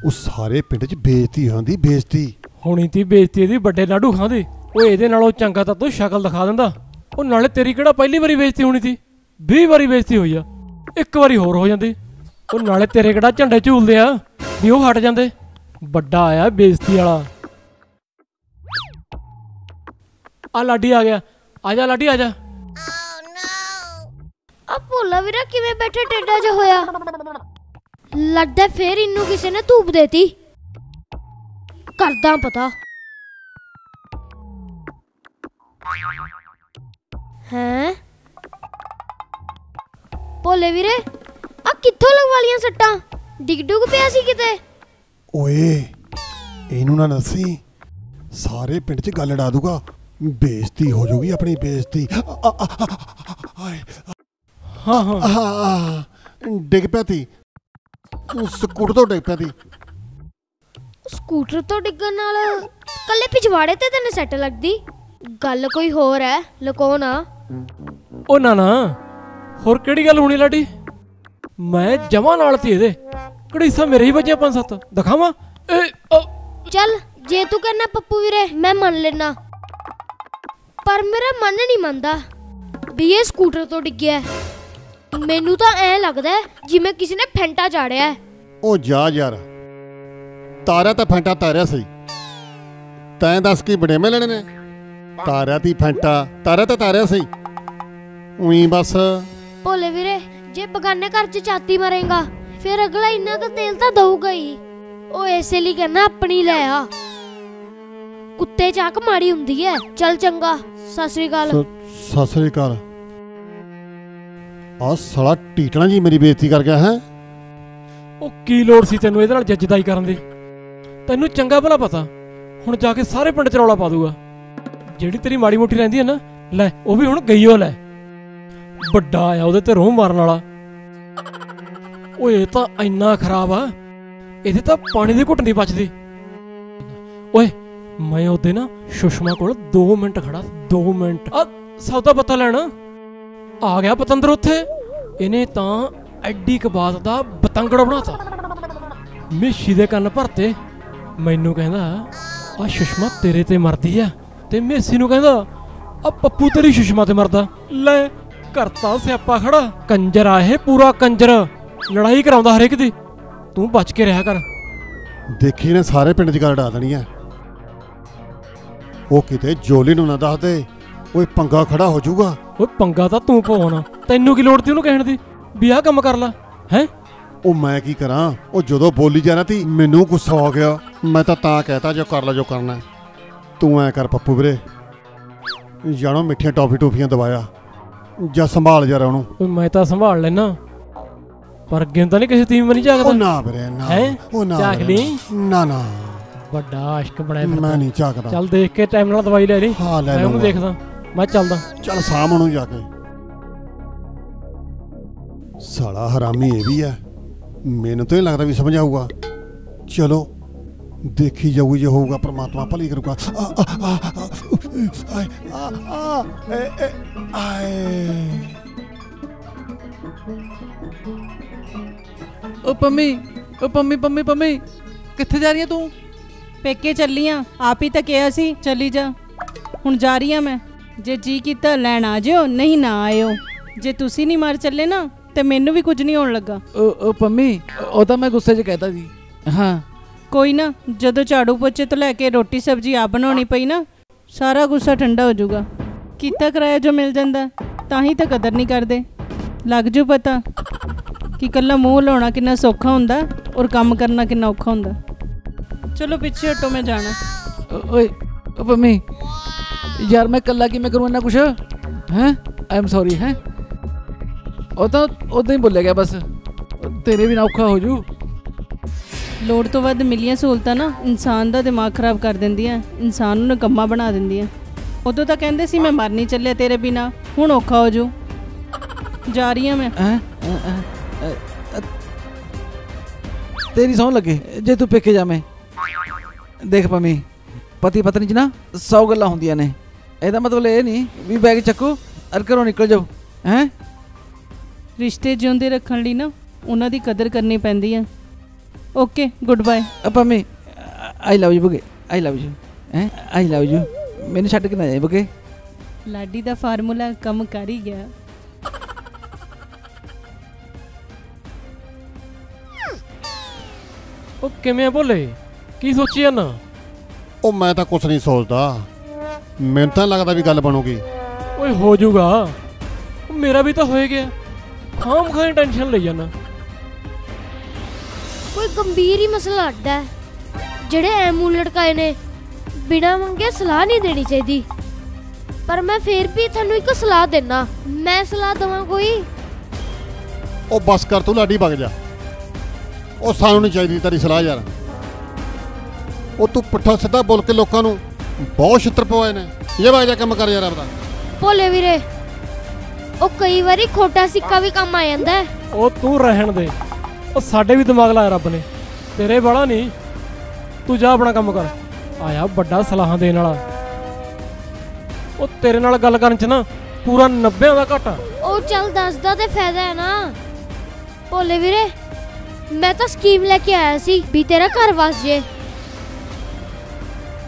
[SPEAKER 3] ਉਹ ਸਾਰੇ ਪਿੰਡ 'ਚ ਬੇਇੱਜ਼ਤੀ ਹੁੰਦੀ, ਬੇਇੱਜ਼ਤੀ
[SPEAKER 1] ਹੋਣੀ ਤੀ ਬੇਇੱਜ਼ਤੀ ਇਹਦੀ, ਵੱਡੇ ਲਾਡੂ ਖਾਂਦੇ। ਉਹ ਇਹਦੇ ਨਾਲੋਂ ਚੰਗਾ ਤਾਂ ਤੂੰ ਸ਼ਕਲ ਦਿਖਾ ਦਿੰਦਾ। ਉਹ ਨਾਲੇ ਤੇਰੀ ਕਿਹੜਾ ਪਹਿਲੀ ਵਾਰੀ ਬੇਇੱਜ਼ਤੀ ਹੋਣੀ ਤੀ, 20 ਵਾਰੀ ਬੇਇੱਜ਼ਤੀ ਹੋਈ ਆ, ਇੱਕ ਵਾਰੀ ਹੋਰ ਹੋ ਜਾਂਦੀ। ਉਹ ਨਾਲੇ ਤੇਰੇ ਕਿਹੜਾ ਝੰਡੇ ਝੂਲਦੇ ਆ ਵੀ ਉਹ ਹਟ ਜਾਂਦੇ। ਵੱਡਾ ਆਇਆ ਬੇਇੱਜ਼ਤੀ ਵਾਲਾ। ਆ ਲਾਡੀ ਆ ਗਿਆ, ਆ ਜਾ ਲਾਡੀ ਆ ਜਾ।
[SPEAKER 5] ਆ ਭੋਲਾ ਵੀਰਾ ਕਿਵੇਂ ਬੈਠੇ ਟੇਡਾ ਜਿਹਾ ਹੋਇਆ? ਲੱਗਦਾ ਫੇਰ ਇਹਨੂੰ ਕਿਸੇ ਨੇ ਧੂਪ ਦੇਤੀ। ਕਰਦਾ ਪਤਾ। ਹੈਂ ਭੋਲੇ ਵੀਰੇ, ਆ ਕਿੱਥੋਂ ਲਗਵਾ ਲੀਆਂ ਸੱਟਾਂ? ਡਿੱਗ ਡੁੱਗ ਪਿਆ ਸੀ ਕਿਤੇ?
[SPEAKER 3] ਓਏ ਇਹਨੂੰ ਨਾ ਦੱਸੀ, ਸਾਰੇ ਪਿੰਡ 'ਚ ਗੱਲ ਉਡਾ ਦੂਗਾ, ਬੇਇੱਜ਼ਤੀ ਹੋ ਜਾਊਗੀ ਆਪਣੀ, ਬੇਇੱਜ਼ਤੀ।
[SPEAKER 1] ਹਾਂ ਹਾਂ
[SPEAKER 3] ਡਿੱਗ ਪਿਆ ਤੀ, ਸਕੂਟਰ ਤੋਂ ਡਿੱਗ ਪਿਆ ਤੀ।
[SPEAKER 5] ਸਕੂਟਰ ਤੋਂ ਡਿੱਗਣ ਨਾਲ ਕੱਲੇ ਪਿਛਵਾੜੇ ਤੇ ਤੈਨੂੰ ਸੱਟ ਲੱਗਦੀ? ਗੱਲ ਕੋਈ ਹੋਰ ਹੈ, ਲੁਕੋ ਨਾ।
[SPEAKER 1] ਉਹ ਨਾ ਨਾ, ਹੋਰ ਕਿਹੜੀ ਗੱਲ ਹੋਣੀ ਲਾਡੀ? ਮੈਂ ਜਮਾਂ ਨਾਲ ਤੀ ਇਹਦੇ, ਘੜੀਸਾ ਮੇਰੇ ਹੀ ਵੱਜਿਆ 5-7। ਦਿਖਾਵਾਂ?
[SPEAKER 5] ਚੱਲ ਜੇ ਤੂੰ ਕਹਿਣਾ ਪੱਪੂ ਵੀਰੇ ਮੈਂ ਮੰਨ ਲੈਣਾ, ਪਰ ਮੇਰਾ ਮਨ ਨਹੀਂ ਮੰਨਦਾ ਵੀ ਇਹ ਸਕੂਟਰ ਤੋਂ ਡਿੱਗਿਆ। ਮੈਨੂੰ ਤਾਂ ਐ ਲੱਗਦਾ ਜਿਵੇਂ ਕਿਸੇ ਨੇ ਫੈਂਟਾ ਚਾੜਿਆ।
[SPEAKER 3] ਉਹ ਜਾ ਯਾਰ, ਤਾਰਿਆ ਤਾਂ ਫੈਂਟਾ ਤਾਰਿਆ ਸਹੀ। ਤੈਂ ਦੱਸ ਕੀ ਬੜੇਵੇਂ ਲੈਣੇ ਨੇ? ਤਾਰਿਆ ਤੀ ਫੈਂਟਾ, ਤਾਰਿਆ ਤਾਂ ਤਾਰਿਆ ਸਹੀ। ਉਹੀ ਬਸ।
[SPEAKER 5] ਭੋਲੇ ਵੀਰੇ, ਜੇ ਬਗਾਨੇ ਘਰ 'ਚ ਚਾਤੀ ਮਾਰੇਗਾ ਫਿਰ ਅਗਲਾ ਇੰਨਾ ਕੁ ਤੇਲ ਤਾਂ ਦਊਗਾ ਹੀ। ਉਹ ਇਸੇ ਲਈ ਕਹਿੰਦਾ ਆਪਣੀ ਲੈ ਆ, ਕੁੱਤੇ ਚਾਕ ਮਾੜੀ ਹੁੰਦੀ ਹੈ। ਚੱਲ ਚੰਗਾ, ਸਤਿ ਸ੍ਰੀ ਅਕਾਲ।
[SPEAKER 3] ਸਤਿ ਸ੍ਰੀ ਅਕਾਲ। ਆ ਸਾਲਾ ਟੀਟਣਾ ਜੀ ਮੇਰੀ ਬੇਇੱਜ਼ਤੀ ਕਰ ਗਿਆ ਹੈ।
[SPEAKER 1] ਉਹ ਕੀ ਲੋੜ ਸੀ ਤੈਨੂੰ ਇਹਦੇ ਨਾਲ ਜੱਜਦਾਈ ਕਰਨ ਦੀ? ਤੈਨੂੰ ਚੰਗਾ ਭਲਾ ਪਤਾ ਹੁਣ ਜਾ ਕੇ ਸਾਰੇ ਪਿੰਡ 'ਚ ਰੌਲਾ ਪਾ ਦੂਗਾ। ਜਿਹੜੀ ਤੇਰੀ ਮਾੜੀ ਮੋਟੀ ਰਹਿੰਦੀ ਹੈ ਨਾ, ਲੈ ਉਹ ਵੀ ਹੁਣ ਗਈ। ਉਹ ਲੈ ਵੱਡਾ ਆਇਆ ਉਹਦੇ ਤੇ ਰੋਹ ਮਾਰਨ ਵਾਲਾ। ਓਏ ਇਹ ਤਾਂ ਇੰਨਾ ਖਰਾਬ ਆ, ਇਹਦੇ ਤਾਂ ਪਾਣੀ ਦੀ ਘੁੱਟ ਨਹੀਂ ਬਚਦੀ। ਓਏ ਮੈਂ ਉਹਦੇ ਨਾ ਸੁਸ਼ਮਾ ਕੋਲ 2 ਮਿੰਟ ਖੜਾ, 2 ਮਿੰਟ ਆ ਸੌਦਾ ਪਤਾ ਲੈਣਾ। ਆ ਗਿਆ ਪਤੰਦਰ ਉੱਥੇ। ਇਹਨੇ ਤਾਂ ਐਡੀ ਕ ਬਾਤ ਦਾ ਬਤੰਗੜ ਬਣਾਤਾ। ਮੇਸ਼ੀ ਦੇ ਕੰਨ ਭਰਤੇ। ਮੈਨੂੰ ਕਹਿੰਦਾ ਆ ਸੁਸ਼ਮਾ ਤੇਰੇ ਤੇ ਮਰਦੀ ਆ, ਤੇ ਮੇਸੀ ਨੂੰ ਕਹਿੰਦਾ ਆ ਪੱਪੂ ਤੇਰੀ ਸੁਸ਼ਮਾ ਤੇ ਮਰਦਾ। ਲੈ ਕਰਤਾ ਸਿਆਪਾ ਖੜਾ। ਕੰਜਰ ਆ ਇਹ, ਪੂਰਾ ਕੰਜਰ। ਲੜਾਈ ਕਰਾਉਂਦਾ ਹਰੇਕ ਦੀ। ਤੂੰ ਬਚ ਕੇ ਰਿਹਾ ਕਰ।
[SPEAKER 3] ਦੇਖੀ ਨੇ ਸਾਰੇ ਪਿੰਡ 'ਚ ਗੱਲ ਡਾ ਦੇਣੀ ਆ। ਉਹ ਕਿਤੇ ਜੋਲੀ ਨੂੰ ਨਾ ਦੱਸ ਦੇ, ਓਏ ਪੰਗਾ ਖੜਾ ਹੋ ਜਾਊਗਾ।
[SPEAKER 1] ਓਏ ਪੰਗਾ ਤਾਂ ਤੂੰ ਪਵਾਉਣਾ, ਤੈਨੂੰ ਕੀ ਲੋੜ ਤੀ ਉਹਨੂੰ ਕਹਿਣ ਦੀ ਵੀ ਆਹ ਕੰਮ ਕਰ ਲੈ ਹੈ?
[SPEAKER 3] ਉਹ ਮੈਂ ਕੀ ਕਰਾਂ, ਉਹ ਜਦੋਂ ਬੋਲੀ ਜਾਣਾ ਤੀ ਮੈਨੂੰ ਗੁੱਸਾ ਆ ਗਿਆ। ਮੈਂ ਤਾਂ ਕਹਿਤਾ ਜੋ ਕਰ ਲੈ ਜੋ ਕਰਨਾ। ਤੂੰ ਐ ਕਰ ਪੱਪੂ ਵੀਰੇ, ਜਾਣੋ ਮਿੱਠੀਆਂ ਟੌਫੀਆਂ ਦਵਾਇਆ ਜਾਂ ਸੰਭਾਲ ਜਰਾ ਉਹਨੂੰ।
[SPEAKER 1] ਓਏ ਮੈਂ ਤਾਂ ਸੰਭਾਲ ਲੈਣਾ, ਪਰ ਅੱਗੇ ਤਾਂ ਨਹੀਂ ਕਿਸੇ ਤੀਵੀਂ ਬਣੀ ਝਾਕਦਾ।
[SPEAKER 3] ਉਹ ਨਾ ਵੀਰੇ ਨਾ,
[SPEAKER 1] ਹੈਂ?
[SPEAKER 3] ਉਹ ਨਾ
[SPEAKER 1] ਝਾਕ
[SPEAKER 3] ਵੀਰੇ,
[SPEAKER 1] ਲਈ?
[SPEAKER 3] ਨਾ
[SPEAKER 1] ਵੱਡਾ ਆਸ਼ਕ ਬਣਿਆ ਫਿਰਦਾ।
[SPEAKER 3] ਮੈਂ ਨਹੀਂ ਝਾਕਦਾ।
[SPEAKER 1] ਚੱਲ ਦੇਖ ਕੇ ਟਾਈਮ ਨਾਲ ਦਵਾਈ ਲੈ ਲਈ।
[SPEAKER 3] ਹਾਂ ਲੈ
[SPEAKER 1] ਮੈਂ ਉਹਨੂੰ
[SPEAKER 3] ਲਊਂਗਾ।
[SPEAKER 1] ਦੇਖਦਾ, ਮੈਂ ਚੱਲਦਾ।
[SPEAKER 3] ਚੱਲ ਸਾਹਮ ਨੂੰ ਜਾ ਕੇ। ਸਾਲਾ ਹਰਾਮੀ ਇਹ ਵੀ ਹੈ, ਮੈਨੂੰ ਤਾਂ ਨਹੀਂ ਲੱਗਦਾ ਵੀ ਸਮਝ ਆਊਗਾ। ਚਲੋ ਦੇਖੀ ਜਾਊਗੀ, ਜੇ ਹੋਊਗਾ ਪ੍ਰਮਾਤਮਾ ਭਲੀ ਕਰੂਗਾ।
[SPEAKER 4] ਓ ਪੰਮੀ, ਓ ਪੰਮੀ ਪੰਮੀ ਪੰਮੀ, ਕਿੱਥੇ ਜਾ ਰਹੀ ਹੈ ਤੂੰ?
[SPEAKER 2] ਪੇਕੇ ਚੱਲੀ ਆ, ਆਪ ਹੀ ਤਾਂ ਕਿਹਾ ਸੀ ਚੱਲੀ ਜਾ। ਹੁਣ ਜਾ ਰਹੀ ਆ ਮੈਂ। ਜੇ ਜੀ ਕੀਤਾ ਲੈਣ ਆ ਜਿਓ, ਨਹੀਂ ਨਾ ਆਇਓ। ਜੇ ਤੁਸੀਂ ਨਹੀਂ ਮਾਰ ਚੱਲੇ ਨਾ ਤੇ ਮੈਨੂੰ ਵੀ ਕੁਝ ਨਹੀਂ ਹੋਣ ਲੱਗਾ।
[SPEAKER 4] ਓ ਪੰਮੀ, ਉਹ ਤਾਂ ਮੈਂ ਗੁੱਸੇ 'ਚ ਕਹਿਤਾ ਸੀ। ਹਾਂ
[SPEAKER 2] ਕੋਈ ਨਾ, ਜਦੋਂ ਝਾੜੂ ਪੋਚੇ ਤੋਂ ਲੈ ਕੇ ਰੋਟੀ ਸਬਜ਼ੀ ਆ ਬਣਾਉਣੀ ਪਈ ਨਾ, ਸਾਰਾ ਗੁੱਸਾ ਠੰਡਾ ਹੋ ਜਾਊਗਾ। ਕੀਤਾ ਕਰਾਇਆ ਜੋ ਮਿਲ ਜਾਂਦਾ, ਤਾਂ ਹੀ ਤਾਂ ਕਦਰ ਨਹੀਂ ਕਰਦੇ। ਲੱਗ ਜੂ ਪਤਾ ਕਿ ਇਕੱਲਾ ਮੂੰਹ ਲਾਉਣਾ ਕਿੰਨਾ ਸੌਖਾ ਹੁੰਦਾ ਔਰ ਕੰਮ ਕਰਨਾ ਕਿੰਨਾ ਔਖਾ ਹੁੰਦਾ। ਚਲੋ ਪਿੱਛੇ ਹਟੋ, ਮੈਂ ਜਾਣਾ।
[SPEAKER 4] ਓਏ ਓ ਪੰਮੀ ਯਾਰ, ਮੈਂ ਇਕੱਲਾ ਕਿਵੇਂ ਕਰੂੰ ਇੰਨਾ ਕੁਛ? ਹੈਂ, ਆਈ ਐਮ ਸੌਰੀ। ਹੈ ਉਹ ਤਾਂ ਉਦਾਂ ਹੀ ਬੋਲਿਆ ਗਿਆ ਬਸ, ਤੇਰੇ ਵੀ ਨਾ ਔਖਾ ਹੋ ਜੂ।
[SPEAKER 2] ਲੋੜ ਤੋਂ ਵੱਧ ਮਿਲੀਆਂ ਸਹੂਲਤਾਂ ਨਾ ਇਨਸਾਨ ਦਾ ਦਿਮਾਗ ਖਰਾਬ ਕਰ ਦਿੰਦੀਆਂ, ਇਨਸਾਨ ਨੂੰ ਨਿਕੰਮਾ ਬਣਾ ਦਿੰਦੀਆਂ। ਉਦੋਂ ਤਾਂ ਕਹਿੰਦੇ ਸੀ ਮੈਂ ਮਰ ਨਹੀਂ ਚੱਲਿਆ ਤੇਰੇ ਬਿਨਾ, ਹੁਣ ਔਖਾ ਹੋ ਜੂ। ਜਾ ਰਹੀ ਹਾਂ ਮੈਂ।
[SPEAKER 4] ਤੇਰੀ ਸਹੁੰ ਲੱਗੇ ਜੇ ਤੂੰ ਪੇਕੇ ਜਾਵੇਂ। ਦੇਖ ਪੰਮੀ, ਪਤੀ ਪਤਨੀ 'ਚ ਨਾ 100 ਗੱਲਾਂ ਹੁੰਦੀਆਂ ਨੇ। ਇਹਦਾ ਮਤਲਬ ਇਹ ਨਹੀਂ ਵੀ ਬੈਗ ਚੱਕੋ ਅਰ ਘਰੋਂ ਨਿਕਲ ਜਾਓ। ਹੈਂ,
[SPEAKER 2] ਰਿਸ਼ਤੇ ਜਿਉਂਦੇ ਰੱਖਣ ਲਈ ਨਾ ਉਹਨਾਂ ਦੀ ਕਦਰ ਕਰਨੀ ਪੈਂਦੀ ਆ। Okay, good bye.
[SPEAKER 4] Pammi, I love you ਬੁਗੇ, ਆਈ ਲਵ ਯੂ। ਹੈਂ, ਆਈ ਲਵ ਯੂ। ਮੈਨੂੰ ਛੱਡ ਕੇ ਨਾ ਜਾਏ ਬੁਗੇ।
[SPEAKER 2] ਲਾਡੀ ਦਾ ਫਾਰਮੂਲਾ ਕੰਮ ਕਰ ਹੀ ਗਿਆ।
[SPEAKER 1] ਉਹ ਕਿਵੇਂ ਭੋਲੇ, ਕੀ ਸੋਚੀ ਜਾਂਦਾ?
[SPEAKER 3] ਉਹ ਮੈਂ ਤਾਂ ਕੁਛ ਨਹੀਂ ਸੋਚਦਾ, ਮੈਨੂੰ ਤਾਂ ਲੱਗਦਾ ਵੀ ਗੱਲ ਬਣੂਗੀ।
[SPEAKER 1] ਓਏ ਹੋ ਜਾਊਗਾ, ਮੇਰਾ ਵੀ ਤਾਂ ਹੋਏ ਗਿਆ। ਖਾਮ ਖਾਂ ਟੈਨਸ਼ਨ ਲਈ ਜਾਣਾ।
[SPEAKER 5] ਕੋਈ ਗੰਭੀਰ ਹੀ ਮਸਲਾ ਅੱਡਾ ਹੈ। ਜਿਹੜੇ ਐ ਮੂੰਹ ਲਟਕਾਏ ਨੇ, ਬਿਨਾਂ ਮੰਗੇ ਸਲਾਹ ਨਹੀਂ ਦੇਣੀ ਚਾਹੀਦੀ। ਪਰ ਮੈਂ ਫੇਰ ਵੀ ਤੁਹਾਨੂੰ ਇੱਕ ਸਲਾਹ ਦੇਣਾ। ਮੈਂ ਸਲਾਹ ਦਵਾਂ ਕੋਈ?
[SPEAKER 3] ਉਹ ਬਸ ਕਰ, ਤੂੰ ਲਾਡੀ ਵਗ ਜਾ। ਉਹ ਸਾਨੂੰ ਨਹੀਂ ਚਾਹੀਦੀ ਤੇਰੀ ਸਲਾਹ ਯਾਰ। ਉਹ ਤੂੰ ਪੁੱਠਾ ਸਿੱਧਾ ਬੋਲ ਕੇ ਲੋਕਾਂ ਨੂੰ ਬਹੁਤ ਛਿੱਤਰ ਪਵਾਏ ਨੇ। ਇਹ ਵਗ ਜਾ, ਕੰਮ ਕਰ ਯਾਰ ਆਪਦਾ।
[SPEAKER 5] ਭੋਲੇ ਵੀਰੇ, ਉਹ ਕਈ ਵਾਰੀ ਖੋਟਾ ਸਿੱਕਾ ਵੀ ਕੰਮ ਆ ਜਾਂਦਾ ਹੈ।
[SPEAKER 1] ਉਹ ਤੂੰ ਰਹਿਣ ਦੇ, ਉਹ ਸਾਡੇ ਵੀ ਦਿਮਾਗ ਲਾਇਆ ਰੱਬ ਨੇ, ਤੇਰੇ ਵਾਲਾ ਨਹੀਂ। ਤੂੰ ਜਾ ਆਪਣਾ ਕੰਮ ਕਰ। ਆਇਆ ਵੱਡਾ ਸਲਾਹਾਂ ਦੇਣ ਵਾਲਾ। ਉਹ ਤੇਰੇ ਨਾਲ ਗੱਲ ਕਰਨ 'ਚ ਨਾ ਪੂਰਾ 90 ਦਾ ਘਾਟਾ।
[SPEAKER 5] ਉਹ ਚੱਲ ਦੱਸਦਾ ਤੇ ਫਾਇਦਾ ਹੈ ਨਾ। ਭੋਲੇ ਵੀਰੇ, ਮੈਂ ਤਾਂ ਸਕੀਮ ਲੈ ਕੇ ਆਇਆ ਸੀ ਵੀ ਤੇਰਾ ਘਰ ਵਸ ਜੇ।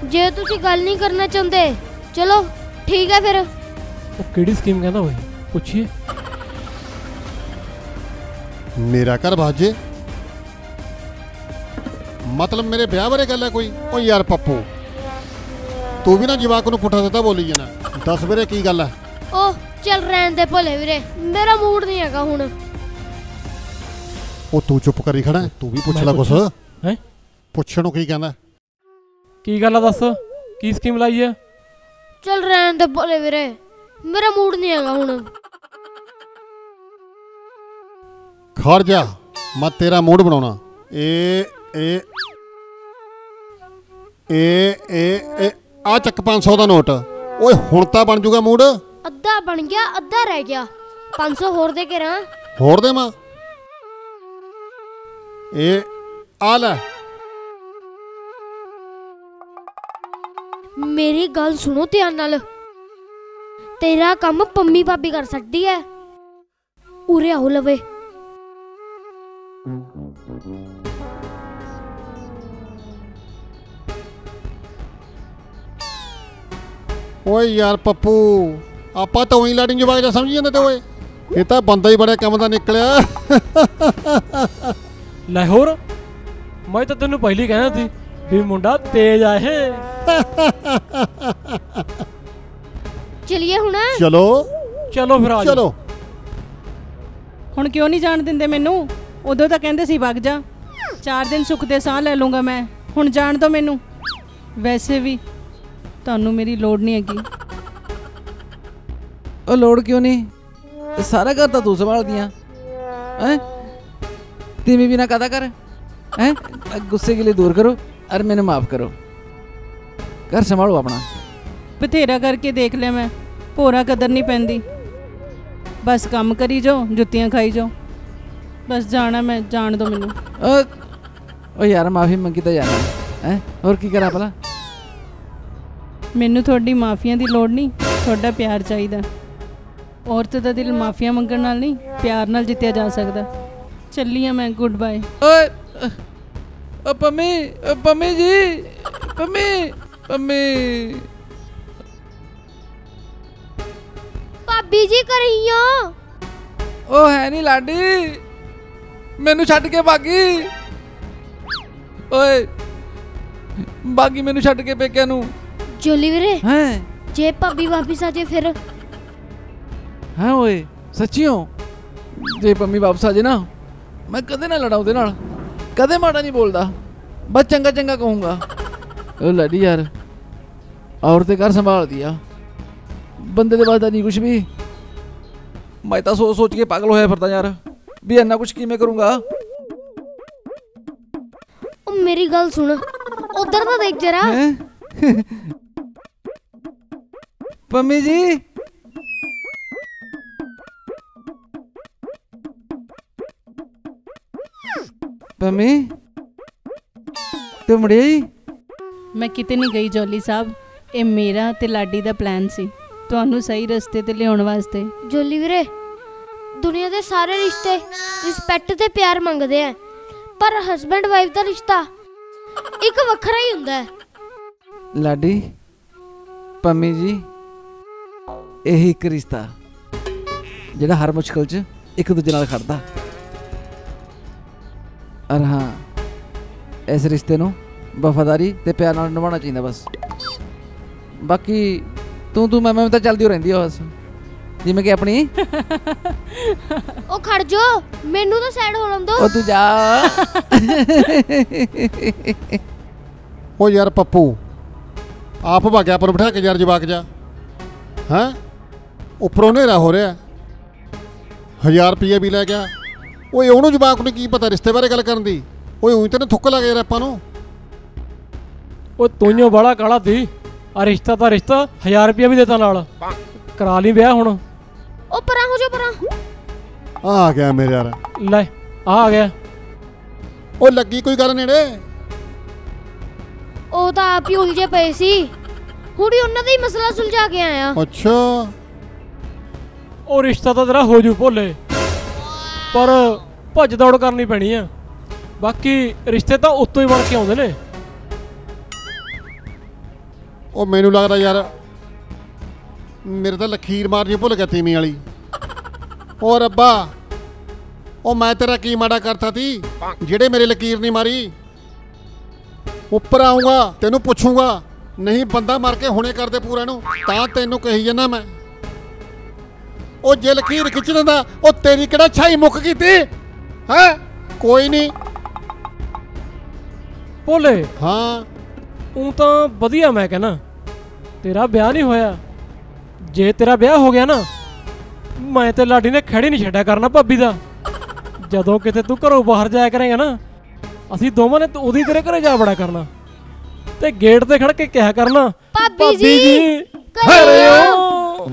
[SPEAKER 5] ਜੇ ਤੁਸੀਂ ਗੱਲ ਨਹੀਂ ਕਰਨਾ ਚਾਹੁੰਦੇ, ਚਲੋ ਠੀਕ ਹੈ ਫਿਰ।
[SPEAKER 1] ਉਹ ਕਿਹੜੀ ਸਕੀਮ ਕਹਿੰਦਾ ਓਏ, ਪੁੱਛੀਏ।
[SPEAKER 3] ਮੇਰਾ ਘਰ ਬਾਜੇ ਮਤਲਬ ਮੇਰੇ ਵਿਆਹ ਬਾਰੇ ਗੱਲ ਹੈ ਕੋਈ? ਉਹ ਯਾਰ ਪੱਪੂ, ਤੂੰ ਵੀ ਨਾ ਜਵਾਕ ਨੂੰ ਪੁੱਠਾ ਸਿੱਧਾ ਬੋਲੀ ਜਾਣਾ। ਦੱਸ ਵੀਰੇ ਕੀ ਗੱਲ ਹੈ?
[SPEAKER 5] ਉਹ ਚੱਲ ਰਹਿਣ ਦੇ ਭੋਲੇ ਵੀਰੇ, ਮੇਰਾ ਮੂਡ ਨਹੀਂ ਹੈਗਾ ਹੁਣ।
[SPEAKER 3] ਉਹ ਤੂੰ ਚੁੱਪ ਕਰੀ ਖੜਾ, ਤੂੰ ਵੀ ਪੁੱਛ ਲੈ ਕੁਛ।
[SPEAKER 1] ਹੈ
[SPEAKER 3] ਪੁੱਛਣ ਨੂੰ ਕੀ ਕਹਿੰਦਾ?
[SPEAKER 1] ਕੀ ਗੱਲ ਆ, ਦੱਸ ਕੀ ਸਕੀਮ ਲਾਈ ਆ?
[SPEAKER 5] ਚੱਲ ਰਹਿਣ ਦੇ ਭੋਲੇ ਵੀਰੇ, ਮੇਰਾ ਮੂਡ ਨਹੀਂ ਹੈਗਾ ਹੁਣ।
[SPEAKER 3] ਖੜ ਜਾ, ਮੈਂ ਤੇਰਾ ਮੂਡ ਬਣਾਉਣਾ। ਇਹ ਆ ਚੱਕ 500 ਦਾ ਨੋਟ। ਓਏ ਹੁਣ ਤਾਂ ਬਣ ਜੂਗਾ ਮੂਡ।
[SPEAKER 5] ਅੱਧਾ ਬਣ ਗਿਆ, ਅੱਧਾ ਰਹਿ ਗਿਆ। 500 ਹੋਰ ਦੇ ਕੇ ਰਾਂ।
[SPEAKER 3] ਹੋਰ ਦੇਵਾਂ? ਇਹ ਆ ਲੈ।
[SPEAKER 5] ਮੇਰੀ ਗੱਲ ਸੁਣੋ ਧਿਆਨ ਨਾਲ। ਤੇਰਾ ਕੰਮ ਪੰਮੀ ਭਾਬੀ ਕਰ ਸਕਦੀ ਹੈ। ਉਰੇ ਆਓ ਲਵੇ।
[SPEAKER 3] ਓਏ ਯਾਰ ਪੱਪੂ, ਆਪਾਂ ਤਾਂ ਉਹੀ ਲਾੜੀ ਜਵਾਕ ਜਾ ਸਮਝੀ ਜਾਂਦੇ ਤੇ। ਓਏ ਇਹ ਤਾਂ ਬੰਦਾ ਹੀ ਬੜੇ ਕੰਮ ਦਾ ਨਿਕਲਿਆ।
[SPEAKER 1] ਲੈ ਹੋਰ, ਮੈਂ ਤਾਂ ਤੈਨੂੰ ਪਹਿਲੀ ਕਹਿਣਾ ਸੀ ਵੀ ਮੁੰਡਾ ਤੇਜ਼ ਆ ਇਹ।
[SPEAKER 5] ਚਲਿਏ ਹੁਣ।
[SPEAKER 3] ਚਲੋ
[SPEAKER 1] ਚਲੋ ਫਿਰ ਆ ਜਾਓ।
[SPEAKER 3] ਚਲੋ।
[SPEAKER 2] ਹੁਣ ਕਿਉਂ ਨਹੀਂ ਜਾਣ ਦਿੰਦੇ ਮੈਨੂੰ? ਉਦੋਂ ਤਾਂ ਕਹਿੰਦੇ ਸੀ ਵਗ ਜਾ, 4 ਦਿਨ ਸੁੱਖ ਦੇ ਸਾਹ ਲੈ ਲੂੰਗਾ ਮੈਂ। ਹੁਣ ਜਾਣ ਦਿਓ ਮੈਨੂੰ। ਵੈਸੇ ਵੀ ਤੁਹਾਨੂੰ ਮੇਰੀ ਲੋੜ ਨਹੀਂ ਹੈਗੀ।
[SPEAKER 4] ਉਹ ਲੋੜ ਕਿਉਂ ਨਹੀਂ? ਸਾਰਾ ਘਰ ਤਾਂ ਤੂੰ ਸੰਭਾਲਦੀਆਂ ਹੈ। तिमी भी ना कदा कर हैं। गुस्से के लिए दूर करो और मैंने माफ़ करो। घर संभालो अपना।
[SPEAKER 2] बथेरा करके देख लिया मैं, भोरा कदर नहीं पैंदी। बस काम करी जाओ, जुत्तियां खाई जाओ। बस जाना मैं, जान दो मैनू।
[SPEAKER 4] ओ यार माफ़ी मंगी तो जाना है, और की करा भला?
[SPEAKER 2] मैनू थोड़ी माफिया की लोड़ नहीं, थोड़ा प्यार चाहिए। औरत का दिल माफिया मंगण नाल नहीं, प्यार नाल जित्तिया जा सकता। चली मैं, गुड बाय।
[SPEAKER 4] पम्मी, पम्मी जी, पम्मी, पम्मी।
[SPEAKER 5] भाभी जी करियो।
[SPEAKER 4] ओ है नहीं लाडी, मैनू छड्ड के भागी। ओए भागी मैनू छड्ड के पेकिया नू।
[SPEAKER 5] जोली वीरे
[SPEAKER 4] हैं
[SPEAKER 5] जे भाभी वापस आ जाए फिर।
[SPEAKER 4] हाँ ओए सच्ची हो, जे पम्मी वापस आ जाए ना, मैं कदे ना लड़ा उहदे नाल, कदे माड़ा नहीं बोलदा, बस चंगा चंगा कहूँगा। ओ लाडी यार, औरतें घर संभाल दिया, बंदे दे वास्ते नहीं कुछ भी। मैं तो सोच सोच के पागल होया फिरदा यार, भी इन्ना कुछ किवें करूँगा।
[SPEAKER 5] ओ मेरी गल सुन, उधर तो देख जरा।
[SPEAKER 4] पम्मी जी, पम्मी तू मुड़िया ही?
[SPEAKER 2] मैं किते नहीं गई जॉली साहब, ये मेरा ते लाडी दा प्लान सी तुहानू सही रस्ते ते लियाउण वास्ते।
[SPEAKER 5] जोली वीरे दुनिया के सारे रिश्ते रिस्पैक्ट ते प्यार मंगदे हैं, पर हस्बैंड वाइफ का रिश्ता एक वखरा ही हुंदा है।
[SPEAKER 4] लाडी पम्मी जी, यही एक रिश्ता जिहड़ा हर मुश्किल च एक दूजे नाल खड़दा। और हाँ, इस रिश्ते नू वफादारी ते प्यार नाल निभाना चाहिए बस। बाकी तू मैं तो चलती रहंदी है बस, जिवें कि अपनी।
[SPEAKER 5] ओ खड़ जो, मैनू तो साइड हो लंदो।
[SPEAKER 4] ओ तू जा।
[SPEAKER 3] ओ यार पप्पू, आप भाग्या पर बिठा के यार जवाक जा। हैं उपरों नेरा हो रहा, 1000 रुपये भी लै गया। ओए ਉਹਨੂੰ ਜਵਾਕ ਨੂੰ ਕੀ ਪਤਾ ਰਿਸ਼ਤੇ ਬਾਰੇ ਗੱਲ ਕਰਨ ਦੀ। ਓਏ ਉਹੀ ਤੈਨੂੰ ਥੁੱਕ ਲੱਗ ਯਾਰ ਆਪਾਂ ਨੂੰ।
[SPEAKER 1] ਉਹ ਤੂੰ ਬੜਾ ਕਾਲਾ ਸੀ, ਆ ਰਿਸ਼ਤਾ ਤਾਂ ਰਿਸ਼ਤਾ, 1000 ਰੁਪਇਆ ਵੀ ਦੇਤਾ ਨਾਲ, ਕਰਾ ਲਈ ਵਿਆਹ ਹੁਣ।
[SPEAKER 5] ओ परा हो जो परा।
[SPEAKER 3] ਆ ਗਿਆ ਮੇਰੇ ਯਾਰ।
[SPEAKER 1] ਲੈ ਆ ਗਿਆ।
[SPEAKER 3] ਉਹ ਲੱਗੀ ਕੋਈ ਗੱਲ ਨੇੜੇ?
[SPEAKER 5] ओ तो आप ही उलझे पे सी, हुड़ी उन्हां दा ही मसला सुलझा के आया।
[SPEAKER 3] ਅੱਛਾ
[SPEAKER 1] ਉਹ ਰਿਸ਼ਤਾ ਤਾਂ ਤੇਰਾ ਹੋ ਜੂ ਭੋਲੇ, ਪਰ ਭੱਜ ਦੌੜ ਕਰਨੀ ਪੈਣੀ ਆ। ਬਾਕੀ ਰਿਸ਼ਤੇ ਤਾਂ ਉੱਤੋਂ ਹੀ ਬਣ ਕੇ ਆਉਂਦੇ ਨੇ।
[SPEAKER 3] ਉਹ ਮੈਨੂੰ ਲੱਗਦਾ ਯਾਰ ਮੇਰੇ ਤਾਂ ਲਖੀਰ ਮਾਰਨੀ ਭੁੱਲ ਗਿਆ ਤੀਵੀਂ ਵਾਲੀ। ਉਹ ਰੱਬਾ, ਉਹ ਮੈਂ ਤੇਰਾ ਕੀ ਮਾੜਾ ਕਰਤਾ ਤੀ ਜਿਹੜੇ ਮੇਰੇ ਲਕੀਰ ਨਹੀਂ ਮਾਰੀ। ਉੱਪਰ ਆਉਂਗਾ ਤੈਨੂੰ ਪੁੱਛੂੰਗਾ, ਨਹੀਂ ਬੰਦਾ ਮਾਰ ਕੇ ਹੁਣੇ ਕਰਦੇ ਪੂਰਾ ਨੂੰ, ਤਾਂ ਤੈਨੂੰ ਕਹੀ ਜਾਂਦਾ ਮੈਂ। ਉਹ ਜੇ ਲਕੀਰ ਖਿੱਚ ਦਿੰਦਾ, ਉਹ ਤੇਰੀ ਕਿਹੜਾ ਛਾਈ ਮੁੱਕ ਗਈ ਤੀ ਹੈ? ਕੋਈ ਨਹੀਂ।
[SPEAKER 1] ਭੋਲੇ
[SPEAKER 3] ਹਾਂ
[SPEAKER 1] ਉਹ ਤਾਂ ਵਧੀਆ, ਮੈਂ ਕਹਿਣਾ ਤੇਰਾ ਵਿਆਹ ਨਹੀਂ ਹੋਇਆ। ਜੇ ਤੇਰਾ ਵਿਆਹ ਹੋ ਗਿਆ ਨਾ, ਮੈਂ ਤੇ ਲਾਡੀ ਨੇ ਖੜੀ ਨਹੀਂ ਛੱਡਿਆ ਕਰਨਾ ਭਾਬੀ ਦਾ। ਜਦੋਂ ਕਿਤੇ ਤੂੰ ਘਰੋਂ ਬਾਹਰ ਜਾਇਆ ਕਰੇਗਾ ਨਾ, ਅਸੀਂ ਦੋਵਾਂ ਨੇ ਉਹਦੀ ਤੇਰੇ ਘਰੇ ਜਾ ਬੜਾ ਕਰਨਾ ਤੇ ਗੇਟ ਤੇ ਖੜ ਕੇ ਕਿਹਾ ਕਰਨਾ
[SPEAKER 5] ਭਾਬੀ ਜੀ,
[SPEAKER 1] ਘਰੇ ਆਓ।